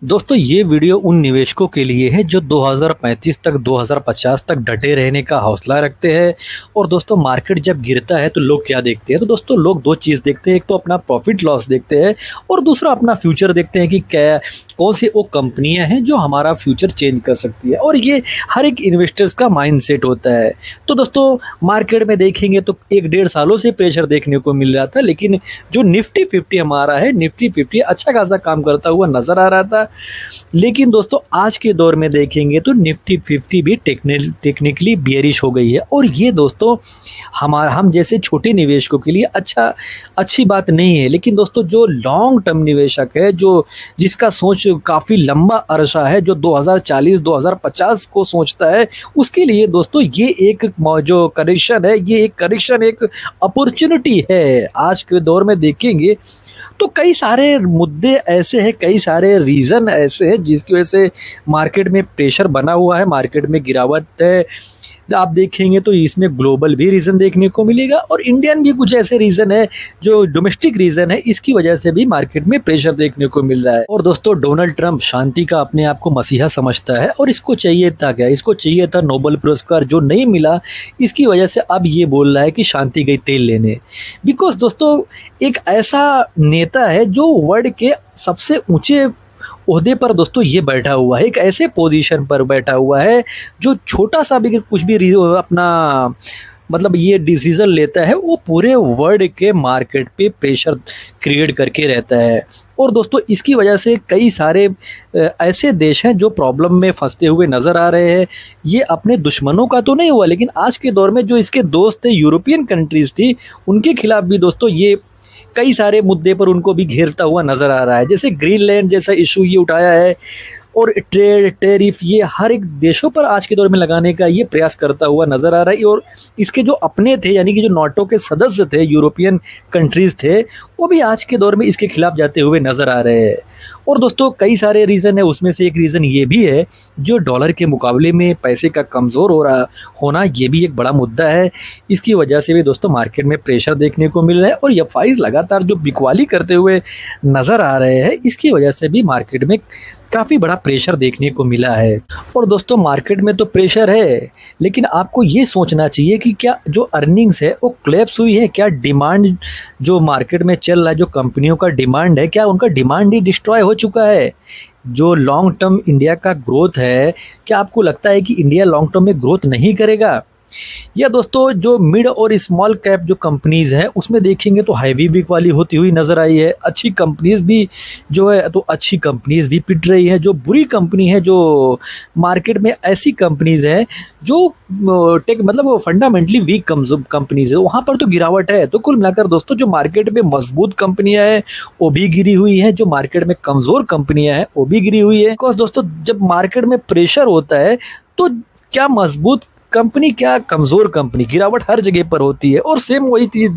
दोस्तों ये वीडियो उन निवेशकों के लिए है जो 2035 तक 2050 तक डटे रहने का हौसला रखते हैं। और दोस्तों मार्केट जब गिरता है तो लोग क्या देखते हैं? तो दोस्तों लोग दो चीज़ देखते हैं, एक तो अपना प्रॉफिट लॉस देखते हैं और दूसरा अपना फ्यूचर देखते हैं कि क्या कौन सी वो कंपनियां हैं जो हमारा फ्यूचर चेंज कर सकती है। और ये हर एक इन्वेस्टर्स का माइंडसेट होता है। तो दोस्तों मार्केट में देखेंगे तो 1-1.5 सालों से प्रेशर देखने को मिल रहा था, लेकिन जो निफ्टी 50 हमारा है, निफ्टी 50 अच्छा खासा काम करता हुआ नज़र आ रहा था। लेकिन दोस्तों आज के दौर में देखेंगे तो निफ्टी 50 भी टेक्निकली बियरिश हो गई है। और ये दोस्तों हम जैसे छोटे निवेशकों के लिए अच्छी बात नहीं है। लेकिन दोस्तों जो लॉन्ग टर्म निवेशक है, जो जिसका सोच काफ़ी लंबा अरसा है, जो 2040-2050 को सोचता है, उसके लिए दोस्तों ये एक जो करेक्शन है, ये एक करेक्शन एक अपॉर्चुनिटी है। आज के दौर में देखेंगे तो कई सारे मुद्दे ऐसे हैं, कई सारे रीज़न ऐसे हैं जिसकी वजह से मार्केट में प्रेशर बना हुआ है, मार्केट में गिरावट है। आप देखेंगे तो इसमें ग्लोबल भी रीज़न देखने को मिलेगा और इंडियन भी कुछ ऐसे रीज़न है जो डोमेस्टिक रीज़न है, इसकी वजह से भी मार्केट में प्रेशर देखने को मिल रहा है। और दोस्तों डोनाल्ड ट्रंप शांति का अपने आप को मसीहा समझता है और इसको चाहिए था क्या? इसको चाहिए था नोबेल पुरस्कार, जो नहीं मिला। इसकी वजह से अब ये बोल रहा है कि शांति गई तेल लेने। बिकॉज दोस्तों एक ऐसा नेता है जो वर्ल्ड के सबसे ऊंचे ओहदे पर दोस्तों ये बैठा हुआ है, एक ऐसे पोजीशन पर बैठा हुआ है जो छोटा सा भी कुछ भी अपना मतलब ये डिसीजन लेता है, वो पूरे वर्ल्ड के मार्केट पे प्रेशर क्रिएट करके रहता है। और दोस्तों इसकी वजह से कई सारे ऐसे देश हैं जो प्रॉब्लम में फंसते हुए नज़र आ रहे हैं। ये अपने दुश्मनों का तो नहीं हुआ, लेकिन आज के दौर में जो इसके दोस्त थे, यूरोपियन कंट्रीज़ थी, उनके खिलाफ भी दोस्तों ये कई सारे मुद्दे पर उनको भी घेरता हुआ नज़र आ रहा है। जैसे ग्रीनलैंड जैसा इशू ये उठाया है और ट्रेड टैरिफ ये हर एक देशों पर आज के दौर में लगाने का ये प्रयास करता हुआ नज़र आ रहा है। और इसके जो अपने थे, यानी कि जो नाटो के सदस्य थे, यूरोपियन कंट्रीज़ थे, वो भी आज के दौर में इसके खिलाफ जाते हुए नज़र आ रहे हैं। और दोस्तों कई सारे रीज़न है, उसमें से एक रीज़न ये भी है जो डॉलर के मुकाबले में पैसे का कमज़ोर होना, ये भी एक बड़ा मुद्दा है। इसकी वजह से भी दोस्तों मार्केट में प्रेशर देखने को मिल रहा है और एफआईज़ लगातार जो बिकवाली करते हुए नज़र आ रहे हैं, इसकी वजह से भी मार्केट में काफ़ी बड़ा प्रेशर देखने को मिला है। और दोस्तों मार्केट में तो प्रेशर है, लेकिन आपको ये सोचना चाहिए कि क्या जो अर्निंग्स है वो क्लैप्स हुई है? क्या डिमांड जो मार्केट में चल रहा है, जो कंपनियों का डिमांड है, क्या उनका डिमांड ही डिस्ट्रॉय हो चुका है? जो लॉन्ग टर्म इंडिया का ग्रोथ है, क्या आपको लगता है कि इंडिया लॉन्ग टर्म में ग्रोथ नहीं करेगा? या दोस्तों जो मिड और स्मॉल कैप जो कंपनीज़ हैं उसमें देखेंगे तो हैवी बिक वाली होती हुई नज़र आई है। अच्छी कंपनीज़ भी जो है तो अच्छी कंपनीज़ भी पिट रही हैं। जो बुरी कंपनी है, जो मार्केट में ऐसी कंपनीज़ हैं जो मतलब वो फंडामेंटली वीक कंपनीज़ है, वहाँ पर तो गिरावट है। तो कुल मिलाकर दोस्तों जो मार्केट में मजबूत कंपनियाँ हैं वो भी गिरी हुई हैं, जो मार्केट में कमज़ोर कंपनियाँ हैं वो भी गिरी हुई है। बिकॉज दोस्तों जब मार्केट में प्रेशर होता है तो क्या मजबूत कंपनी क्या कमज़ोर कंपनी, गिरावट हर जगह पर होती है। और सेम वही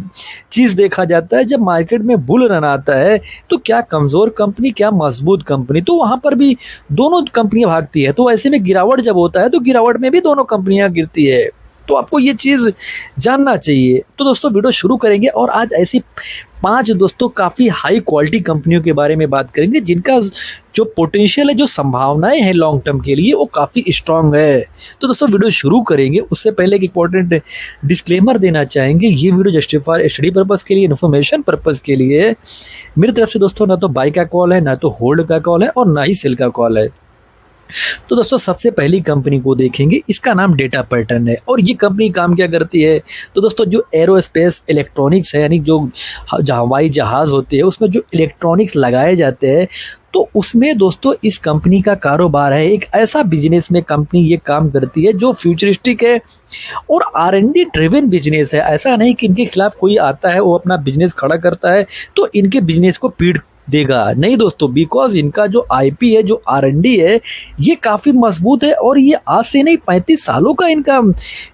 चीज़ देखा जाता है जब मार्केट में बुल रन आता है तो क्या कमज़ोर कंपनी क्या मजबूत कंपनी, तो वहाँ पर भी दोनों कंपनियाँ भागती है। तो ऐसे में गिरावट जब होता है तो गिरावट में भी दोनों कंपनियाँ गिरती है। तो आपको ये चीज़ जानना चाहिए। तो दोस्तों वीडियो शुरू करेंगे और आज ऐसी 5 दोस्तों काफ़ी हाई क्वालिटी कंपनियों के बारे में बात करेंगे जिनका जो पोटेंशियल है, जो संभावनाएं हैं लॉन्ग टर्म के लिए, वो काफ़ी स्ट्रांग है। तो दोस्तों वीडियो शुरू करेंगे उससे पहले एक इंपॉर्टेंट डिस्क्लेमर देना चाहेंगे। ये वीडियो जस्टिफाई स्टडी पर्पज़ के लिए, इन्फॉर्मेशन पर्पज़ के लिए है। मेरी तरफ से दोस्तों ना तो बाई का कॉल है, ना तो होल्ड का कॉल है और ना ही सेल का कॉल है। तो दोस्तों सबसे पहली कंपनी को देखेंगे, इसका नाम डेटा पैटर्न है। और ये कंपनी काम क्या करती है? तो दोस्तों जो एरोस्पेस इलेक्ट्रॉनिक्स है, यानी जो हवाई जहाज़ होते हैं उसमें जो इलेक्ट्रॉनिक्स लगाए जाते हैं, तो उसमें दोस्तों इस कंपनी का कारोबार है। एक ऐसा बिजनेस में कंपनी ये काम करती है जो फ्यूचरिस्टिक है और आर&डी ड्रिवन बिजनेस है। ऐसा नहीं कि इनके खिलाफ कोई आता है वो अपना बिजनेस खड़ा करता है तो इनके बिजनेस को पीड़ देगा, नहीं दोस्तों। बिकॉज इनका जो आईपी है, जो आर&डी है, ये काफ़ी मजबूत है और ये आज से नहीं 35 सालों का इनका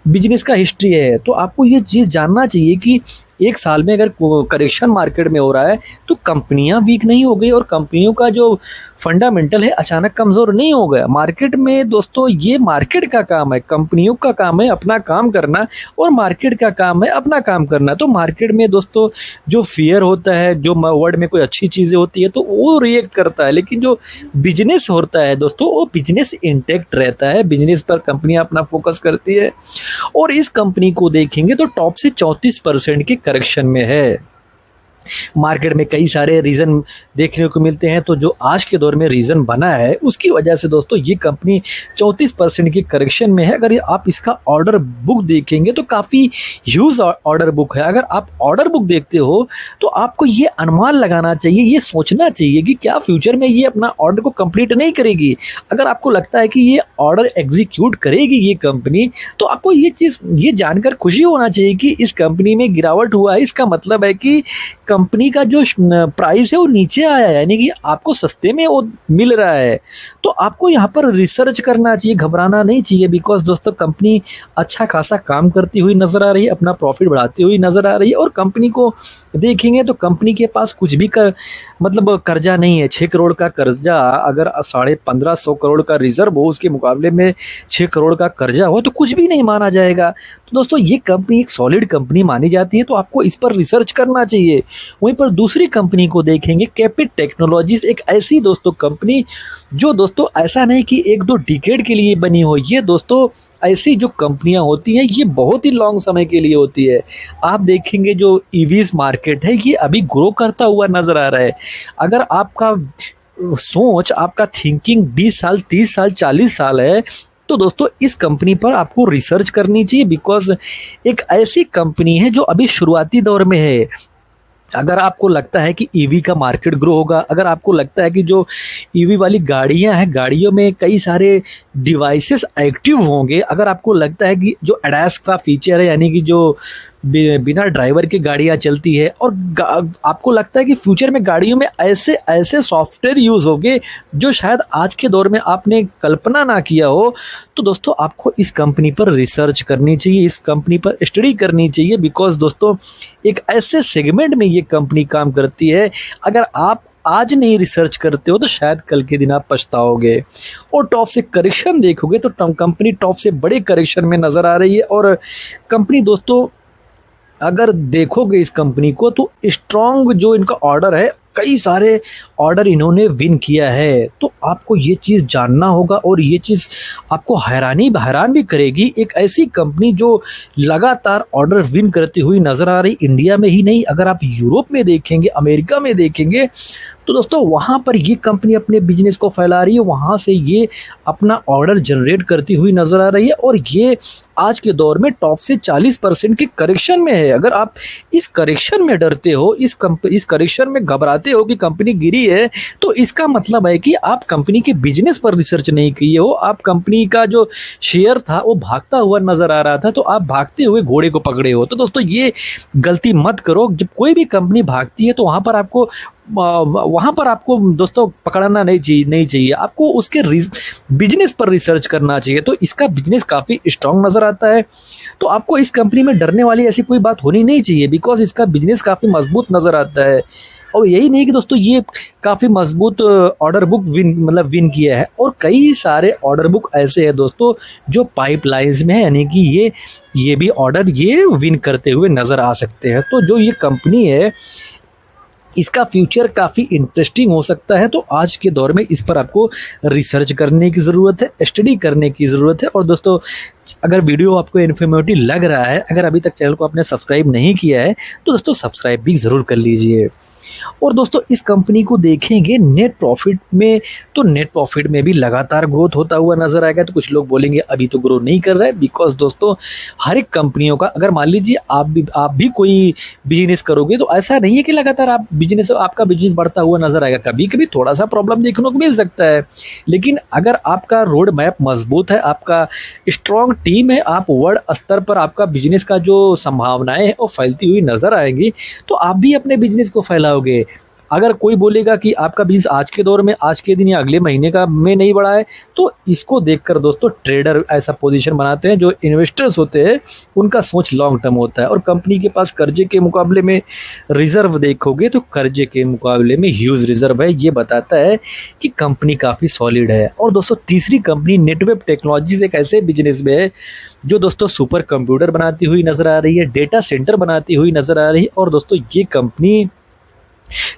बिजनेस का हिस्ट्री है। तो आपको ये चीज़ जानना चाहिए कि एक साल में अगर करेक्शन मार्केट में हो रहा है तो कंपनियां वीक नहीं हो गई और कंपनियों का जो फंडामेंटल है अचानक कमज़ोर नहीं हो गया। मार्केट में दोस्तों ये मार्केट का काम है, कंपनियों का काम है अपना काम करना और मार्केट का काम है अपना काम करना। तो मार्केट में दोस्तों जो फियर होता है, जो वर्ल्ड में कोई अच्छी चीज़ें होती है तो वो रिएक्ट करता है, लेकिन जो बिजनेस होता है दोस्तों वो बिजनेस इंटैक्ट रहता है, बिजनेस पर कंपनियां अपना फोकस करती है। और इस कंपनी को देखेंगे तो टॉप से 34% के करेक्शन में है। मार्केट में कई सारे रीज़न देखने को मिलते हैं, तो जो आज के दौर में रीज़न बना है उसकी वजह से दोस्तों ये कंपनी 34% की करेक्शन में है। अगर आप इसका ऑर्डर बुक देखेंगे तो काफ़ी ह्यूज ऑर्डर बुक है। अगर आप ऑर्डर बुक देखते हो तो आपको ये अनुमान लगाना चाहिए, ये सोचना चाहिए कि क्या फ्यूचर में ये अपना ऑर्डर को कंप्लीट नहीं करेगी। अगर आपको लगता है कि ये ऑर्डर एग्जीक्यूट करेगी ये कंपनी, तो आपको ये जानकर खुशी होना चाहिए कि इस कंपनी में गिरावट हुआ है। इसका मतलब है कि कंपनी का जो प्राइस है वो नीचे आया है, यानी कि आपको सस्ते में वो मिल रहा है। तो आपको यहाँ पर रिसर्च करना चाहिए, घबराना नहीं चाहिए, बिकॉज दोस्तों कंपनी अच्छा खासा काम करती हुई नज़र आ रही है, अपना प्रॉफिट बढ़ाती हुई नज़र आ रही है। और कंपनी को देखेंगे तो कंपनी के पास कुछ भी मतलब कर्जा नहीं है। 6 करोड़ का कर्जा, अगर 1550 करोड़ का रिजर्व हो उसके मुकाबले में 6 करोड़ का कर्जा हो तो कुछ भी नहीं माना जाएगा। तो दोस्तों ये कंपनी एक सॉलिड कंपनी मानी जाती है, तो आपको इस पर रिसर्च करना चाहिए। वहीं पर दूसरी कंपनी को देखेंगे, कैपिट टेक्नोलॉजीज, एक ऐसी दोस्तों कंपनी जो दोस्तों ऐसा नहीं कि 1-2 डिकेड के लिए बनी हो। ये दोस्तों ऐसी जो कंपनियां होती हैं ये बहुत ही लॉन्ग समय के लिए होती है। आप देखेंगे जो ईवीज मार्केट है ये अभी ग्रो करता हुआ नज़र आ रहा है। अगर आपका सोच, आपका थिंकिंग 20 साल, 30 साल, 40 साल है तो दोस्तों इस कंपनी पर आपको रिसर्च करनी चाहिए, बिकॉज एक ऐसी कंपनी है जो अभी शुरुआती दौर में है। अगर आपको लगता है कि ईवी का मार्केट ग्रो होगा, अगर आपको लगता है कि जो ईवी वाली गाड़ियां हैं, गाड़ियों में कई सारे डिवाइसेस एक्टिव होंगे, अगर आपको लगता है कि जो एडास का फीचर है, यानी कि जो बिना ड्राइवर के गाड़ियां चलती है, और आपको लगता है कि फ्यूचर में गाड़ियों में ऐसे ऐसे सॉफ्टवेयर यूज़ होंगे जो शायद आज के दौर में आपने कल्पना ना किया हो, तो दोस्तों आपको इस कंपनी पर रिसर्च करनी चाहिए, इस कंपनी पर स्टडी करनी चाहिए। बिकॉज दोस्तों एक ऐसे सेगमेंट में ये कंपनी काम करती है, अगर आप आज नहीं रिसर्च करते हो तो शायद कल के दिन आप पछताओगे। और टॉप से करेक्शन देखोगे तो कंपनी टॉप से बड़े करेक्शन में नज़र आ रही है। और कंपनी दोस्तों अगर देखोगे इस कंपनी को तो स्ट्रॉन्ग जो इनका ऑर्डर है, कई सारे ऑर्डर इन्होंने विन किया है, तो आपको ये चीज़ जानना होगा। और ये चीज़ आपको हैरान भी करेगी, एक ऐसी कंपनी जो लगातार ऑर्डर विन करती हुई नज़र आ रही, इंडिया में ही नहीं, अगर आप यूरोप में देखेंगे, अमेरिका में देखेंगे तो दोस्तों वहाँ पर ये कंपनी अपने बिजनेस को फैला रही है, वहाँ से ये अपना ऑर्डर जनरेट करती हुई नज़र आ रही है। और ये आज के दौर में टॉप से 40% के करेक्शन में है। अगर आप इस करेक्शन में डरते हो, इस करेक्शन में घबराते हो कि कंपनी गिरी है, तो इसका मतलब है कि आप कंपनी के बिजनेस पर रिसर्च नहीं किए हो। आप कंपनी का जो शेयर था वो भागता हुआ नज़र आ रहा था, तो आप भागते हुए घोड़े को पकड़े हो। तो दोस्तों ये गलती मत करो। जब कोई भी कंपनी भागती है तो वहाँ पर आपको दोस्तों पकड़ना नहीं चाहिए, आपको उसके बिजनेस पर रिसर्च करना चाहिए। तो इसका बिजनेस काफ़ी स्ट्रांग नज़र आता है, तो आपको इस कंपनी में डरने वाली ऐसी कोई बात होनी नहीं चाहिए, बिकॉज इसका बिजनेस काफ़ी मजबूत नज़र आता है। और यही नहीं कि दोस्तों ये काफ़ी मजबूत ऑर्डर बुक विन किया है, और कई सारे ऑर्डर बुक ऐसे हैं दोस्तों जो पाइपलाइंस में है, यानी कि ये भी ऑर्डर ये विन करते हुए नज़र आ सकते हैं। तो जो ये कंपनी है इसका फ्यूचर काफ़ी इंटरेस्टिंग हो सकता है। तो आज के दौर में इस पर आपको रिसर्च करने की ज़रूरत है, स्टडी करने की ज़रूरत है। और दोस्तों अगर वीडियो आपको इन्फॉर्मेटिव लग रहा है, अगर अभी तक चैनल को आपने सब्सक्राइब नहीं किया है तो दोस्तों सब्सक्राइब भी ज़रूर कर लीजिए। और दोस्तों इस कंपनी को देखेंगे नेट प्रॉफिट में, तो नेट प्रॉफिट में भी लगातार ग्रोथ होता हुआ नज़र आएगा। तो कुछ लोग बोलेंगे अभी तो ग्रो नहीं कर रहा है, बिकॉज दोस्तों हर एक कंपनियों का, अगर मान लीजिए आप भी कोई बिजनेस करोगे तो ऐसा नहीं है कि लगातार आपका बिजनेस बढ़ता हुआ नज़र आएगा। कभी कभी थोड़ा सा प्रॉब्लम देखने को मिल सकता है, लेकिन अगर आपका रोड मैप मजबूत है, आपका स्ट्रॉन्ग टीम है, आप वर्ल्ड स्तर पर आपका बिजनेस का जो संभावनाएं है वो फैलती हुई नज़र आएंगी, तो आप भी अपने बिजनेस को फैलाओगे। अगर कोई बोलेगा कि आपका बिजनेस आज के दौर में, आज के दिन या अगले महीने का में नहीं बढ़ा है, तो इसको देखकर दोस्तों ट्रेडर ऐसा पोजीशन बनाते हैं। जो इन्वेस्टर्स होते हैं उनका सोच लॉन्ग टर्म होता है। और कंपनी के पास कर्जे के मुकाबले में रिजर्व देखोगे तो कर्जे के मुकाबले में ह्यूज रिजर्व है। ये बताता है कि कंपनी काफ़ी सॉलिड है। और दोस्तों तीसरी कंपनी नेटवेब टेक्नोलॉजीज एक ऐसे बिजनेस में है जो दोस्तों सुपर कंप्यूटर बनाती हुई नज़र आ रही है, डेटा सेंटर बनाती हुई नज़र आ रही है। और दोस्तों ये कंपनी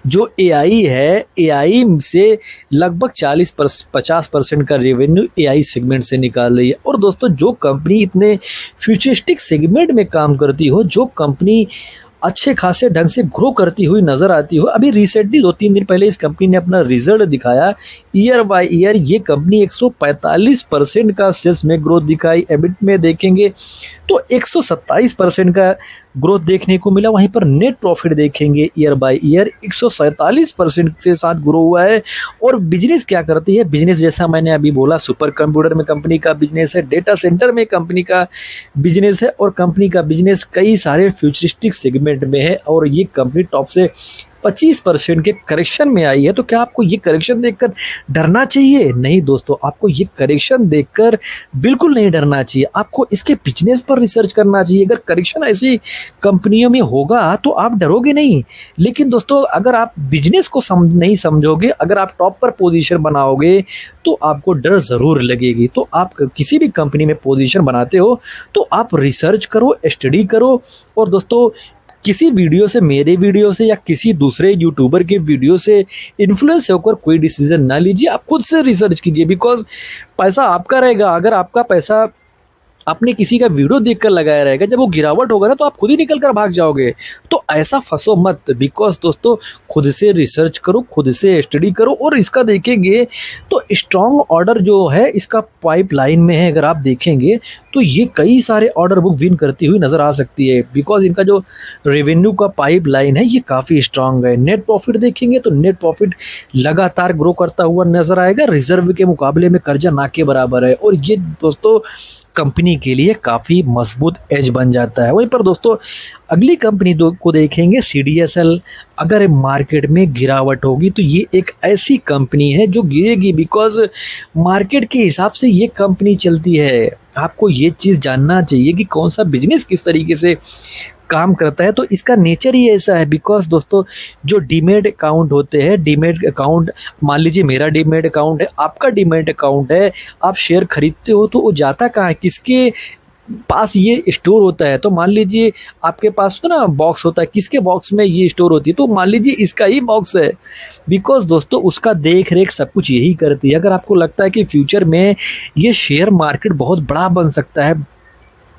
जो एआई है, एआई से लगभग 40-50% का रेवेन्यू एआई सेगमेंट से निकाल रही है। और दोस्तों जो कंपनी इतने फ्यूचरिस्टिक सेगमेंट में काम करती हो, जो कंपनी अच्छे खासे ढंग से ग्रो करती हुई नज़र आती हो, अभी रिसेंटली 2-3 दिन पहले इस कंपनी ने अपना रिजल्ट दिखाया। ईयर बाय ईयर ये कंपनी 145% का सेल्स में ग्रोथ दिखाई। एबिट में देखेंगे तो 127% का ग्रोथ देखने को मिला। वहीं पर नेट प्रॉफिट देखेंगे ईयर बाय ईयर 147% के साथ ग्रो हुआ है। और बिजनेस क्या करती है, बिजनेस जैसा मैंने अभी बोला, सुपर कंप्यूटर में कंपनी का बिजनेस है, डेटा सेंटर में कंपनी का बिजनेस है, और कंपनी का बिजनेस कई सारे फ्यूचरिस्टिक सेगमेंट में है। और ये कंपनी टॉप से 25% के करेक्शन में आई है। तो क्या आपको ये करेक्शन देखकर डरना चाहिए? नहीं दोस्तों, आपको ये करेक्शन देखकर बिल्कुल नहीं डरना चाहिए। आपको इसके बिजनेस पर रिसर्च करना चाहिए। अगर करेक्शन ऐसी कंपनियों में होगा तो आप डरोगे नहीं। लेकिन दोस्तों अगर आप बिजनेस को नहीं समझोगे, अगर आप टॉप पर पोजीशन बनाओगे तो आपको डर ज़रूर लगेगी। तो आप किसी भी कंपनी में पोजीशन बनाते हो तो आप रिसर्च करो, स्टडी करो। और दोस्तों किसी वीडियो से, मेरे वीडियो से या किसी दूसरे यूट्यूबर के वीडियो से इन्फ्लुएंस होकर कोई डिसीजन ना लीजिए। आप खुद से रिसर्च कीजिए, बिकॉज पैसा आपका रहेगा। अगर आपका पैसा आपने किसी का वीडियो देखकर लगाया रहेगा, जब वो गिरावट होगा ना तो आप खुद ही निकल कर भाग जाओगे। तो ऐसा फंसो मत, बिकॉज दोस्तों खुद से रिसर्च करो, खुद से स्टडी करो। और इसका देखेंगे तो स्ट्रॉन्ग ऑर्डर जो है इसका पाइपलाइन में है। अगर आप देखेंगे तो ये कई सारे ऑर्डर बुक विन करती हुई नज़र आ सकती है, बिकॉज इनका जो रेवेन्यू का पाइपलाइन है ये काफ़ी स्ट्रांग है। नेट प्रॉफिट देखेंगे तो नेट प्रॉफिट लगातार ग्रो करता हुआ नजर आएगा। रिजर्व के मुकाबले में कर्जा ना के बराबर है। और ये दोस्तों कंपनी के लिए काफ़ी मजबूत एज बन जाता है। वहीं पर दोस्तों अगली कंपनी को देखेंगे CDSL। अगर मार्केट में गिरावट होगी तो ये एक ऐसी कंपनी है जो गिरेगी, बिकॉज मार्केट के हिसाब से ये कंपनी चलती है। आपको ये चीज़ जानना चाहिए कि कौन सा बिजनेस किस तरीके से काम करता है। तो इसका नेचर ही ऐसा है, बिकॉज दोस्तों जो डीमेट अकाउंट होते हैं, डीमेट अकाउंट, मान लीजिए मेरा डीमेट अकाउंट है, आपका डीमेट अकाउंट है, आप शेयर खरीदते हो तो वो जाता कहाँ है, किसके पास ये स्टोर होता है। तो मान लीजिए आपके पास तो ना बॉक्स होता है, किसके बॉक्स में ये स्टोर होती है, तो मान लीजिए इसका ही बॉक्स है। बिकॉज दोस्तों उसका देख रेख सब कुछ यही करती है। अगर आपको लगता है कि फ्यूचर में ये शेयर मार्केट बहुत बड़ा बन सकता है,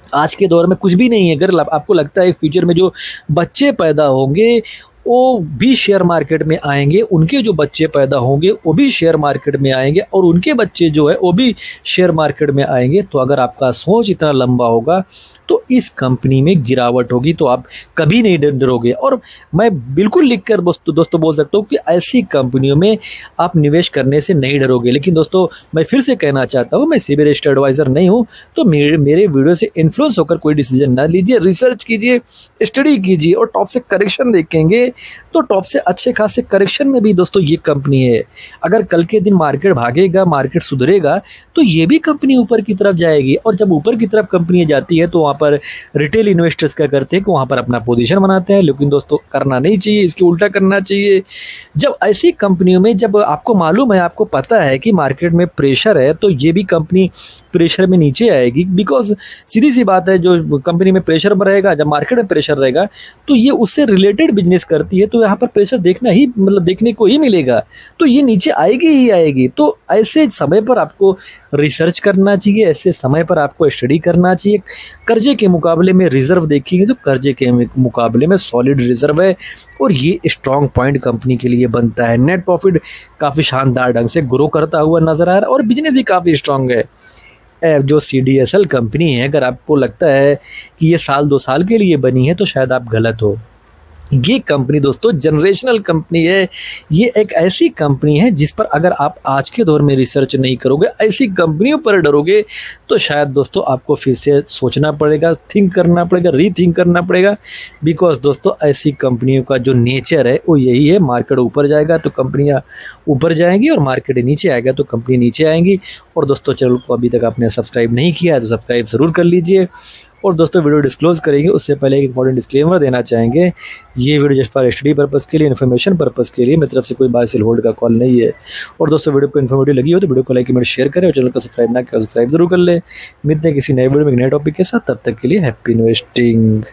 आज के दौर में कुछ भी नहीं है, अगर आपको लगता है फ्यूचर में जो बच्चे पैदा होंगे वो भी शेयर मार्केट में आएंगे, उनके जो बच्चे पैदा होंगे वो भी शेयर मार्केट में आएंगे, और उनके बच्चे जो है वो भी शेयर मार्केट में आएंगे, तो अगर आपका सोच इतना लंबा होगा तो इस कंपनी में गिरावट होगी तो आप कभी नहीं डरोगे। और मैं बिल्कुल लिखकर दोस्तों बोल सकता हूँ कि ऐसी कंपनियों में आप निवेश करने से नहीं डरोगे। लेकिन दोस्तों मैं फिर से कहना चाहता हूँ, मैं सेबी रजिस्टर्ड एडवाइज़र नहीं हूँ, तो मेरे वीडियो से इन्फ्लुएंस होकर कोई डिसीजन ना लीजिए। रिसर्च कीजिए, स्टडी कीजिए, और टॉप से करेक्शन देखेंगे तो टॉप से अच्छे खासे करेक्शन में भी दोस्तों ये कंपनी है। अगर कल के दिन मार्केट भागेगा, मार्केट सुधरेगा, तो ये भी कंपनी ऊपर की तरफ जाएगी। और जब ऊपर की तरफ कंपनी जाती है तो वहाँ पर रिटेल इन्वेस्टर्स क्या करते हैं कि वहाँ पर अपना पोजीशन बनाते हैं। लेकिन दोस्तों करना नहीं चाहिए, इसके उल्टा करना चाहिए। जब ऐसी कंपनियों में, जब आपको मालूम है, आपको पता है कि मार्केट में प्रेशर है, तो ये भी कंपनी प्रेशर में नीचे आएगी। बिकॉज सीधी सी बात है, जो कंपनी में प्रेशर रहेगा, जब मार्केट में प्रेशर रहेगा तो ये उससे रिलेटेड बिजनेस करती है, तो यहाँ पर प्रेशर देखने को ही मिलेगा, तो ये नीचे आएगी ही आएगी। तो ऐसे समय पर आपको रिसर्च करना चाहिए, ऐसे समय पर आपको स्टडी करना चाहिए। कर्जे के मुकाबले में रिजर्व देखेंगे तो कर्जे के मुकाबले में सॉलिड रिजर्व है, और ये स्ट्रॉन्ग पॉइंट कंपनी के लिए बनता है। नेट प्रॉफिट काफ़ी शानदार ढंग से ग्रो करता हुआ नजर आ रहा है, और बिजनेस भी काफ़ी स्ट्रॉन्ग है। जो CDSL कंपनी है, अगर आपको लगता है कि ये 1-2 साल के लिए बनी है तो शायद आप गलत हो। ये कंपनी दोस्तों जनरेशनल कंपनी है। ये एक ऐसी कंपनी है जिस पर अगर आप आज के दौर में रिसर्च नहीं करोगे, ऐसी कंपनियों पर डरोगे, तो शायद दोस्तों आपको फिर से सोचना पड़ेगा, थिंक करना पड़ेगा, रीथिंक करना पड़ेगा। बिकॉज दोस्तों ऐसी कंपनियों का जो नेचर है वो यही है, मार्केट ऊपर जाएगा तो कंपनियां ऊपर जाएंगी और मार्केट नीचे आएगा तो कंपनी नीचे आएंगी। और दोस्तों चैनल को अभी तक आपने सब्सक्राइब नहीं किया है तो सब्सक्राइब ज़रूर कर लीजिए। और दोस्तों वीडियो डिस्क्लोज करेंगे उससे पहले एक इंपॉर्टेंट डिस्क्लेमर देना चाहेंगे। ये video just for study purpose के लिए, इन्फॉर्मेशन पर्पज़ के लिए, मेरी तरफ से कोई बाय सेल होल्ड का कॉल नहीं है। और दोस्तों वीडियो को इन्फॉर्मेटिव लगी हो तो वीडियो को लाइक कमेंट शेयर करें और चैनल को सब्सक्राइब ना किया सब्सक्राइब जरूर कर ले। मिलते हैं किसी नए वीडियो में एक नए टॉपिक के साथ, तब तक के लिए हैप्पी इन्वेस्टिंग।